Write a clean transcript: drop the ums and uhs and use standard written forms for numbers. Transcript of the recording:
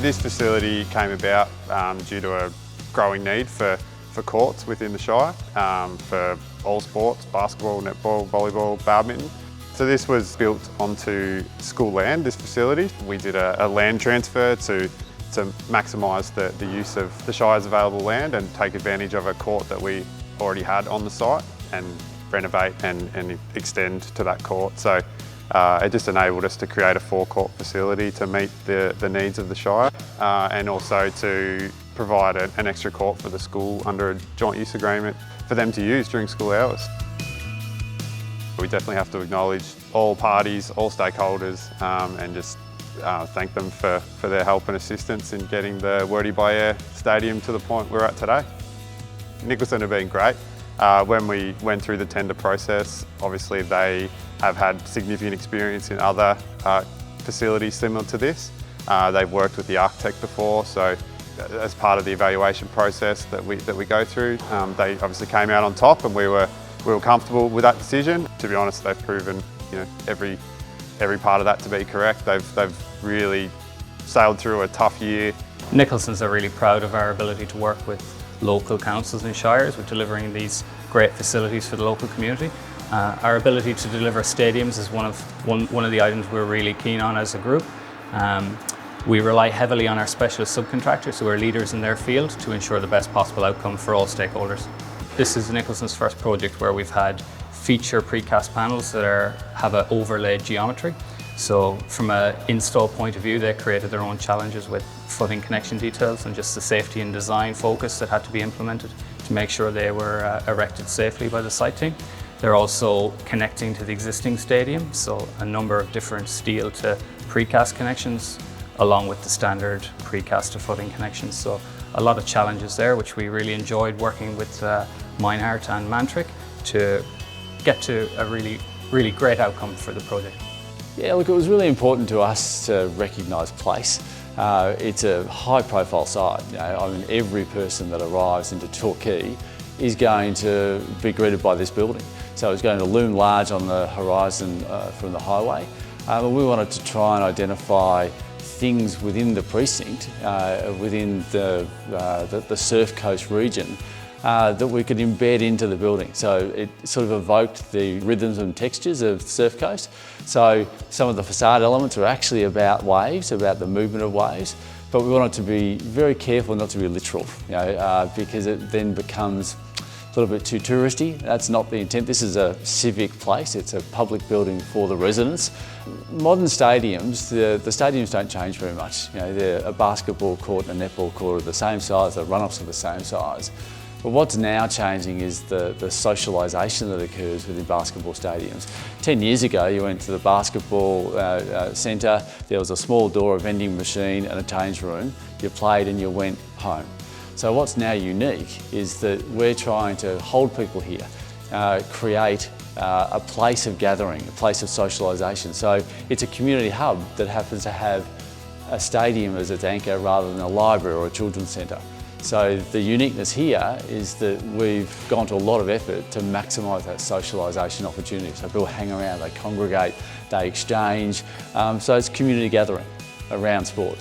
This facility came about due to a growing need for courts within the Shire for all sports, basketball, netball, volleyball, badminton. So this was built onto school land, this facility. We did a land transfer to maximise the use of the Shire's available land and take advantage of a court that we already had on the site and renovate and extend to that court. So it just enabled us to create a forecourt facility to meet the needs of the Shire and also to provide an extra court for the school under a joint use agreement for them to use during school hours. We definitely have to acknowledge all parties, all stakeholders and just thank them for their help and assistance in getting the Wurdi Baierr Stadium to the point we're at today. Nicholson have been great. When we went through the tender process, obviously they have had significant experience in other facilities similar to this. They've worked with the architect before, so as part of the evaluation process that we go through, they obviously came out on top, and we were comfortable with that decision. To be honest, they've proven, every part of that to be correct. They've really sailed through a tough year. Nicholsons are really proud of our ability to work with local councils and shires with delivering these great facilities for the local community. Our ability to deliver stadiums is one of the items we're really keen on as a group. We rely heavily on our specialist subcontractors who are leaders in their field to ensure the best possible outcome for all stakeholders. This is Nicholson's first project where we've had feature precast panels that have an overlaid geometry. So from an install point of view, they created their own challenges with footing connection details and just the safety and design focus that had to be implemented to make sure they were erected safely by the site team. They're also connecting to the existing stadium, so a number of different steel to precast connections along with the standard precast to footing connections. So a lot of challenges there, which we really enjoyed working with Baierr and Mantric to get to a really great outcome for the project. Yeah, look, it was really important to us to recognise place. It's a high-profile site. Every person that arrives into Torquay is going to be greeted by this building. So it's going to loom large on the horizon from the highway. And we wanted to try and identify things within the precinct, within the Surf Coast region, that we could embed into the building. So it sort of evoked the rhythms and textures of Surf Coast. So some of the facade elements are actually about waves, about the movement of waves, but we wanted to be very careful not to be literal, because it then becomes a little bit too touristy. That's not the intent. This is a civic place. It's a public building for the residents. Modern stadiums, the stadiums don't change very much. They're a basketball court and a netball court are the same size, the runoffs are the same size. But what's now changing is the socialisation that occurs within basketball stadiums. 10 years ago, you went to the basketball centre, there was a small door, a vending machine and a change room. You played and you went home. So what's now unique is that we're trying to hold people here, create a place of gathering, a place of socialisation. So it's a community hub that happens to have a stadium as its anchor rather than a library or a children's centre. So the uniqueness here is that we've gone to a lot of effort to maximise that socialisation opportunity. So people hang around, they congregate, they exchange. So it's community gathering around sport.